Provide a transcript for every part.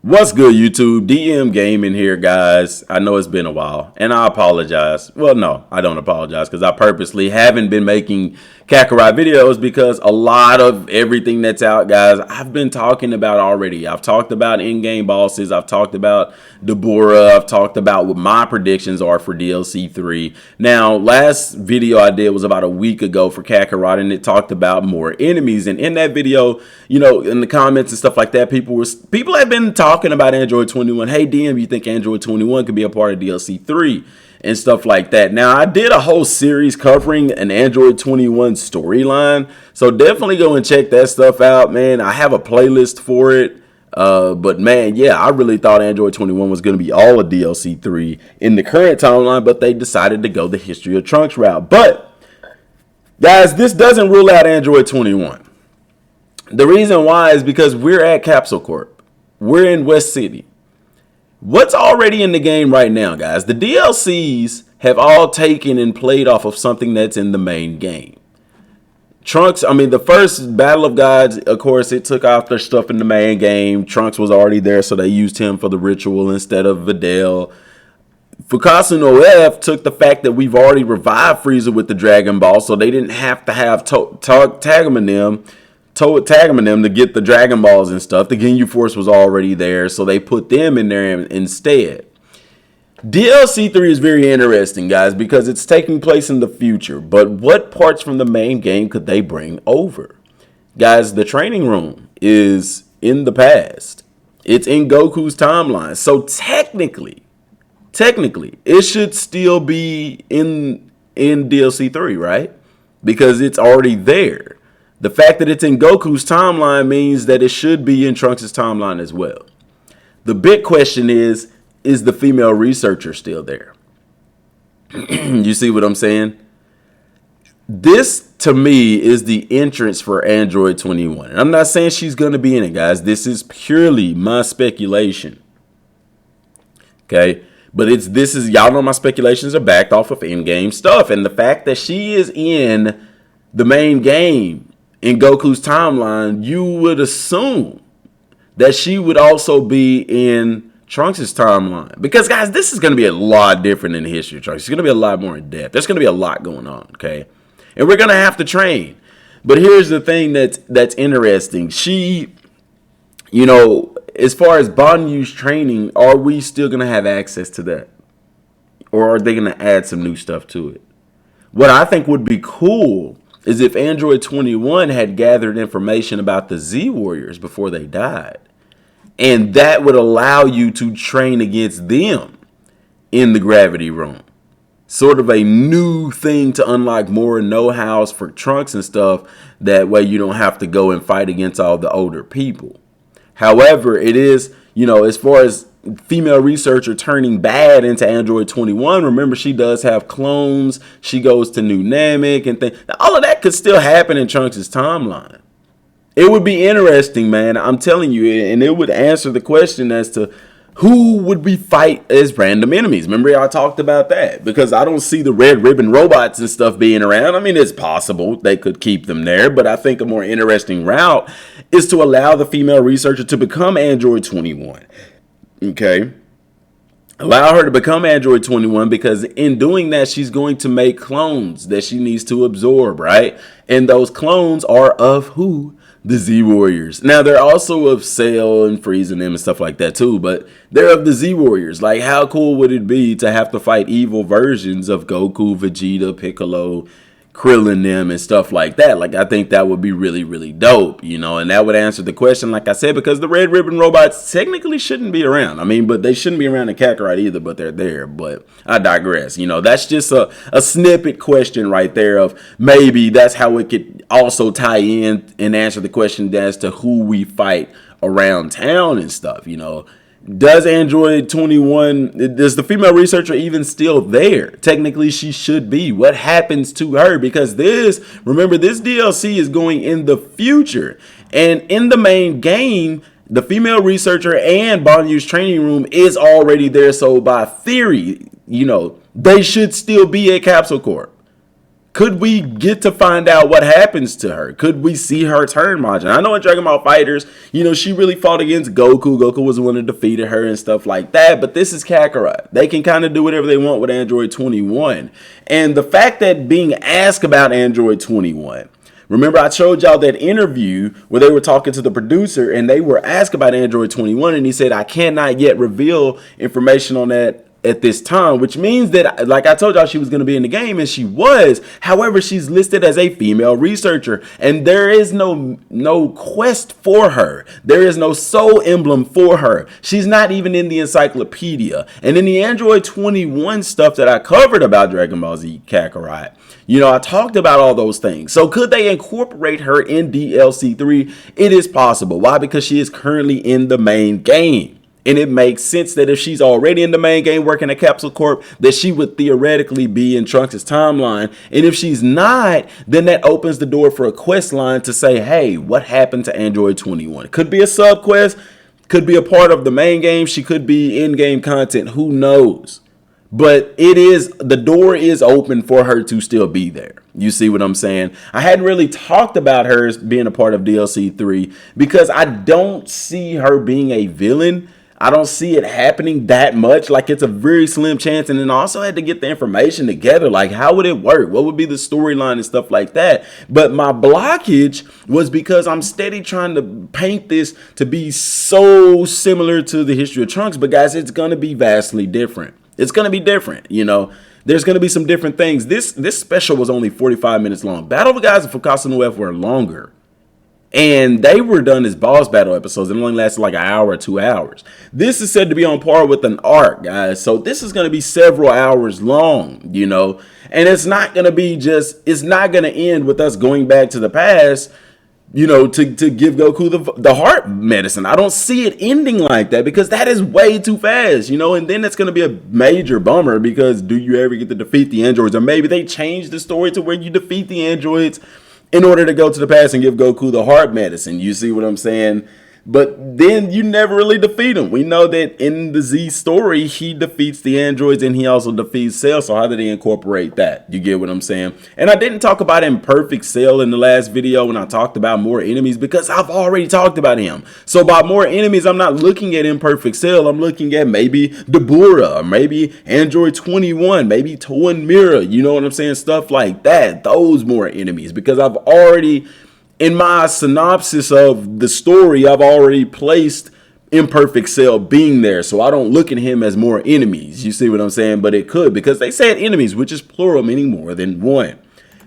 What's good, YouTube? DM Gaming here, guys. I know it's been a while, and I apologize. Well, no, I don't apologize because I purposely haven't been making Kakarot videos because a lot of everything that's out, guys, I've been talking about already. I've talked about in-game bosses. I've talked about Deborah. I've talked about what my predictions are for DLC 3. Now, last video I did was about a week ago for Kakarot, and it talked about more enemies. And in that video, you know, in the comments and stuff like that, people have been talking about Android 21. Hey, DM, you think Android 21 could be a part of DLC 3 and stuff like that? Now, I did a whole series covering an Android 21 storyline, so definitely go and check that stuff out, man. I have a playlist for it. But man, yeah, I really thought Android 21 was going to be all of DLC 3 in the current timeline, but they decided to go the History of Trunks route. But guys, this doesn't rule out Android 21. The reason why is because we're at Capsule Corp. We're in West City. What's already in the game right now, guys? The DLCs have all taken and played off of something that's in the main game. Trunks, I mean, the first Battle of Gods, of course, it took off their stuff in the main game. Trunks was already there, so they used him for the ritual instead of Videl. Fukasu no F took the fact that we've already revived Frieza with the Dragon Ball, so they didn't have to have Tagamanim to get the Dragon Balls and stuff. The Ginyu Force was already there, so they put them in there instead. DLC 3 is very interesting, guys, because it's taking place in the future. But what parts from the main game could they bring over? Guys, the training room is in the past. It's in Goku's timeline. So technically, it should still be in DLC 3, right? Because it's already there. The fact that it's in Goku's timeline means that it should be in Trunks' timeline as well. The big question is the female researcher still there? You see what I'm saying? This, to me, is the entrance for Android 21. And I'm not saying she's going to be in it, guys. This is purely my speculation. Okay? But y'all know my speculations are backed off of in-game stuff. And the fact that she is in the main game in Goku's timeline, you would assume that she would also be in Trunks' timeline. Because, guys, this is going to be a lot different in the history of Trunks. It's going to be a lot more in depth. There's going to be a lot going on, okay? And we're going to have to train. But here's the thing that's interesting. She, you know, as far as Banyu's training, are we still going to have access to that? Or are they going to add some new stuff to it? What I think would be cool is if Android 21 had gathered information about the Z Warriors before they died. And that would allow you to train against them in the gravity room. Sort of a new thing to unlock more know-hows for Trunks and stuff. That way you don't have to go and fight against all the older people. However, it is, you know, as far as female researcher turning bad into Android 21, remember she does have clones. She goes to New Namek and things. All of that could still happen in Trunks' timeline. It would be interesting, man. I'm telling you, and it would answer the question as to who would we fight as random enemies. Remember, I talked about that because I don't see the red ribbon robots and stuff being around. I mean, it's possible they could keep them there, but I think a more interesting route is to allow the female researcher to become Android 21. Okay? Allow her to become Android 21 because in doing that, she's going to make clones that she needs to absorb, right? And those clones are of who? The Z Warriors. Now, they're also of Cell and Frieza and them and stuff like that too, but they're of the Z Warriors. Like, how cool would it be to have to fight evil versions of Goku, Vegeta, Piccolo, Krillin them and stuff like that? Like, I think that would be really, really dope, you know, and that would answer the question, like I said, because the red ribbon robots technically shouldn't be around. I mean, but they shouldn't be around in Kakarot either, but they're there. But I digress. You know, that's just a snippet question right there of maybe that's how it could also tie in and answer the question as to who we fight around town and stuff, you know. Does Android 21, is the female researcher even still there? Technically, she should be. What happens to her? Because remember, this DLC is going in the future. And in the main game, the female researcher and Banyu's training room is already there. So by theory, you know, they should still be at Capsule Corp. Could we get to find out what happens to her? Could we see her turn Majin? I know in Dragon Ball Fighters, she really fought against Goku. Goku was the one that defeated her and stuff like that. But this is Kakarot. They can kind of do whatever they want with Android 21. And the fact that being asked about Android 21, remember I showed y'all that interview where they were talking to the producer and they were asked about Android 21 and he said, I cannot yet reveal information on that at this time, which means that, like I told y'all, she was going to be in the game, and she was. However, she's listed as a female researcher, and there is no quest for her. There is no soul emblem for her. She's not even in the encyclopedia. And in the Android 21 stuff that I covered about Dragon Ball Z Kakarot, I talked about all those things. So could they incorporate her in DLC 3? It is possible. Why? Because she is currently in the main game. And it makes sense that if she's already in the main game working at Capsule Corp, that she would theoretically be in Trunks' timeline. And if she's not, then that opens the door for a quest line to say, hey, what happened to Android 21? Could be a sub quest, could be a part of the main game. She could be in-game content. Who knows? But the door is open for her to still be there. You see what I'm saying? I hadn't really talked about her being a part of DLC 3 because I don't see her being a villain. I don't see it happening that much. Like, it's a very slim chance. And then I also had to get the information together. Like, how would it work? What would be the storyline and stuff like that? But my blockage was because I'm steady trying to paint this to be so similar to the history of Trunks. But guys, it's going to be vastly different. It's going to be different, There's going to be some different things. This special was only 45 minutes long. Battle of the Gods for Casa Nueva were longer. And they were done as boss battle episodes. It only lasted like an hour or 2 hours. This is said to be on par with an arc, guys. So this is going to be several hours long, And it's not going to be it's not going to end with us going back to the past, to give Goku the heart medicine. I don't see it ending like that because that is way too fast, And then it's going to be a major bummer because do you ever get to defeat the androids? Or maybe they change the story to where you defeat the androids in order to go to the past and give Goku the heart medicine. You see what I'm saying? But then you never really defeat him. We know that in the Z story, he defeats the androids and he also defeats Cell. So how did he incorporate that? You get what I'm saying? And I didn't talk about Imperfect Cell in the last video when I talked about more enemies because I've already talked about him. So by more enemies, I'm not looking at Imperfect Cell. I'm looking at maybe Dabura or maybe Android 21, maybe Toa Mira. You know what I'm saying? Stuff like that. Those more enemies because I've already... in my synopsis of the story, I've already placed Imperfect Cell being there. So I don't look at him as more enemies. You see what I'm saying? But it could because they said enemies, which is plural, meaning more than one.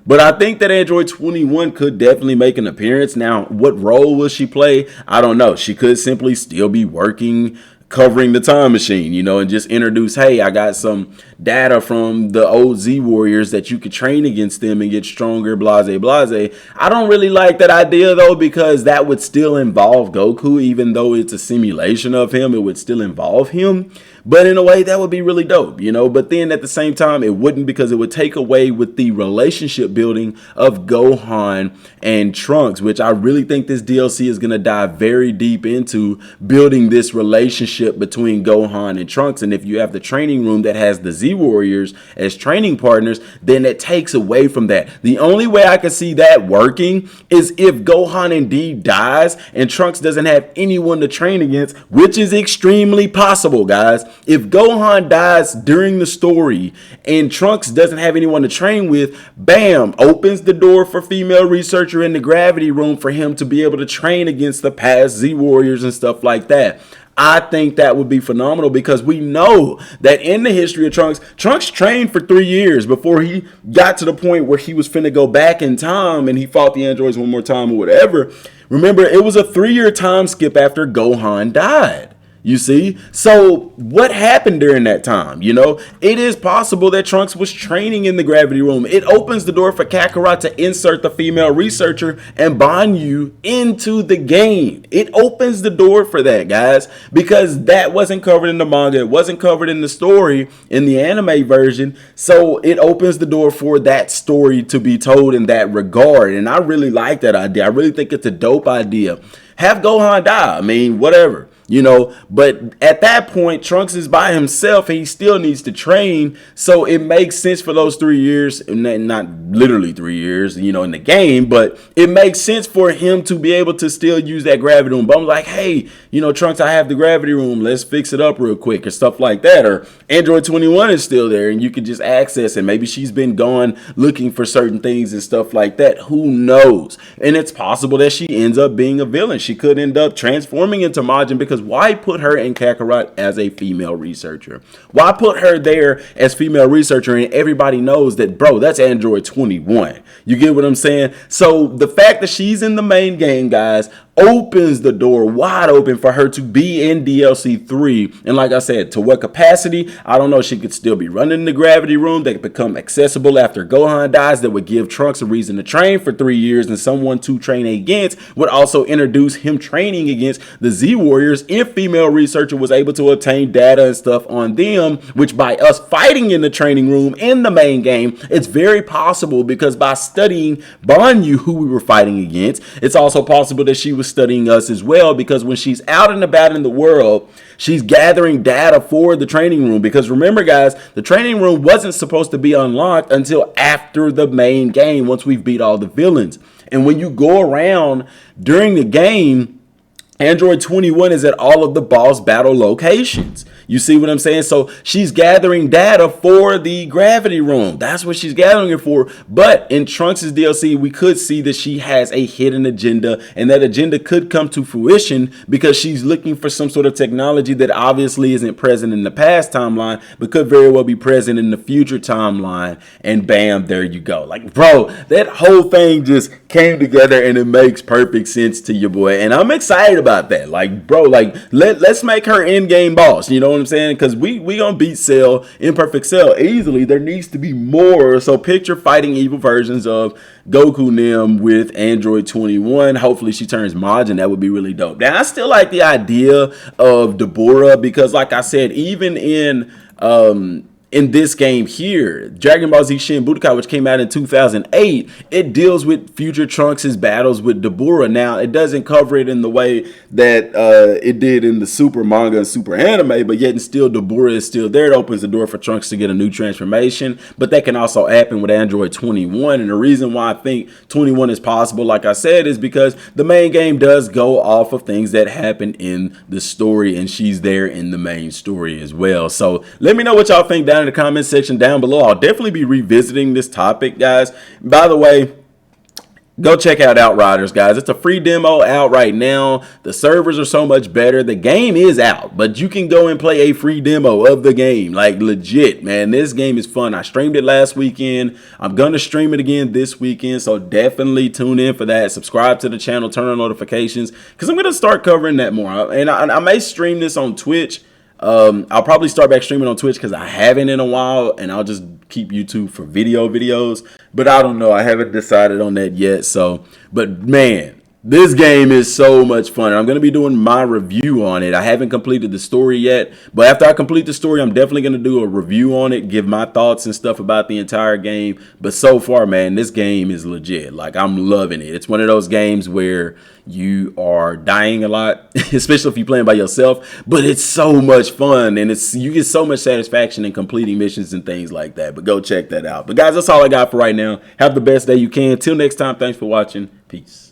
But I think that Android 21 could definitely make an appearance. Now, what role will she play? I don't know. She could simply still be working, covering the time machine, and just introduce, hey, I got some data from the old Z Warriors that you could train against them and get stronger, blase, blase. I don't really like that idea, though, because that would still involve Goku, even though it's a simulation of him, it would still involve him. But in a way, that would be really dope, But then at the same time, it wouldn't because it would take away with the relationship building of Gohan and Trunks, which I really think this DLC is going to dive very deep into building this relationship between Gohan and Trunks. And if you have the training room that has the Z Warriors as training partners, then it takes away from that. The only way I can see that working is if Gohan indeed dies and Trunks doesn't have anyone to train against, which is extremely possible, guys. If Gohan dies during the story and Trunks doesn't have anyone to train with, bam, opens the door for female researcher in the gravity room for him to be able to train against the past Z Warriors and stuff like that. I think that would be phenomenal because we know that in the history of Trunks trained for 3 years before he got to the point where he was finna go back in time and he fought the androids one more time or whatever. Remember, it was a 3-year time skip after Gohan died. You see? So what happened during that time? It is possible that Trunks was training in the gravity room. It opens the door for Kakarot to insert the female researcher and bond you into the game. It opens the door for that, guys, because that wasn't covered in the manga. It wasn't covered in the story in the anime version. So it opens the door for that story to be told in that regard. And I really like that idea. I really think it's a dope idea. Have Gohan die. I mean, whatever. But at that point, Trunks is by himself and he still needs to train. So it makes sense for those 3 years, and not literally 3 years, in the game, but it makes sense for him to be able to still use that gravity room. But I'm like, hey, Trunks, I have the gravity room. Let's fix it up real quick or stuff like that. Or Android 21 is still there and you can just access it. Maybe she's been gone looking for certain things and stuff like that. Who knows? And it's possible that she ends up being a villain. She could end up transforming into Majin, because why put her in Kakarot as a female researcher? Why put her there as female researcher and everybody knows that, bro, that's Android 21? You get what I'm saying? So the fact that she's in the main game, guys, opens the door wide open for her to be in DLC 3. And like I said, to what capacity? I don't know. She could still be running the gravity room that could become accessible after Gohan dies, that would give Trunks a reason to train for 3 years and someone to train against, would also introduce him training against the Z Warriors if female researcher was able to obtain data and stuff on them, which by us fighting in the training room in the main game, it's very possible, because by studying Banyu, who we were fighting against, it's also possible that she was studying us as well, because when she's out and about in the world, she's gathering data for the training room. Because remember, guys, the training room wasn't supposed to be unlocked until after the main game, once we've beat all the villains. And when you go around during the game, Android 21 is at all of the boss battle locations. You see what I'm saying? So she's gathering data for the gravity room. That's what she's gathering it for. But in Trunks' DLC, we could see that she has a hidden agenda, and that agenda could come to fruition because she's looking for some sort of technology that obviously isn't present in the past timeline, but could very well be present in the future timeline. And bam, there you go. Like, bro, that whole thing just came together and it makes perfect sense to your boy. And I'm excited about that. Like, bro, like let's make her in-game boss. You know what I'm saying? Because we gonna beat Cell, Imperfect Cell, easily. There needs to be more. So picture fighting evil versions of Goku Nim with Android 21. Hopefully she turns Majin. That would be really dope. Now, I still like the idea of Deborah, because like I said, even in this game here, Dragon Ball Z Shin Budokai, which came out in 2008, it deals with future Trunks' battles with Deborah. Now, it doesn't cover it in the way that it did in the Super manga and Super anime, but yet and still Deborah is still there. It opens the door for Trunks to get a new transformation, but that can also happen with Android 21. And the reason why I think 21 is possible, like I said, is because the main game does go off of things that happen in the story, and she's there in the main story as well. So let me know what y'all think down in the comment section down below. I'll definitely be revisiting this topic, guys. By the way, go check out Outriders, guys. It's a free demo out right now. The servers are so much better. The game is out, but you can go and play a free demo of the game. Like, legit, man. This game is fun. I streamed it last weekend. I'm going to stream it again this weekend, so definitely tune in for that. Subscribe to the channel. Turn on notifications, because I'm going to start covering that more. And I may stream this on Twitch. I'll probably start back streaming on Twitch because I haven't in a while, and I'll just keep YouTube for videos. But I don't know. I haven't decided on that yet. So, but man, this game is so much fun. I'm going to be doing my review on it. I haven't completed the story yet, but after I complete the story, I'm definitely going to do a review on it, give my thoughts and stuff about the entire game. But so far, man, this game is legit. Like, I'm loving it. It's one of those games where you are dying a lot, especially if you're playing by yourself, but it's so much fun, and you get so much satisfaction in completing missions and things like that. But go check that out. But guys, that's all I got for right now. Have the best day you can. Till next time, thanks for watching. Peace.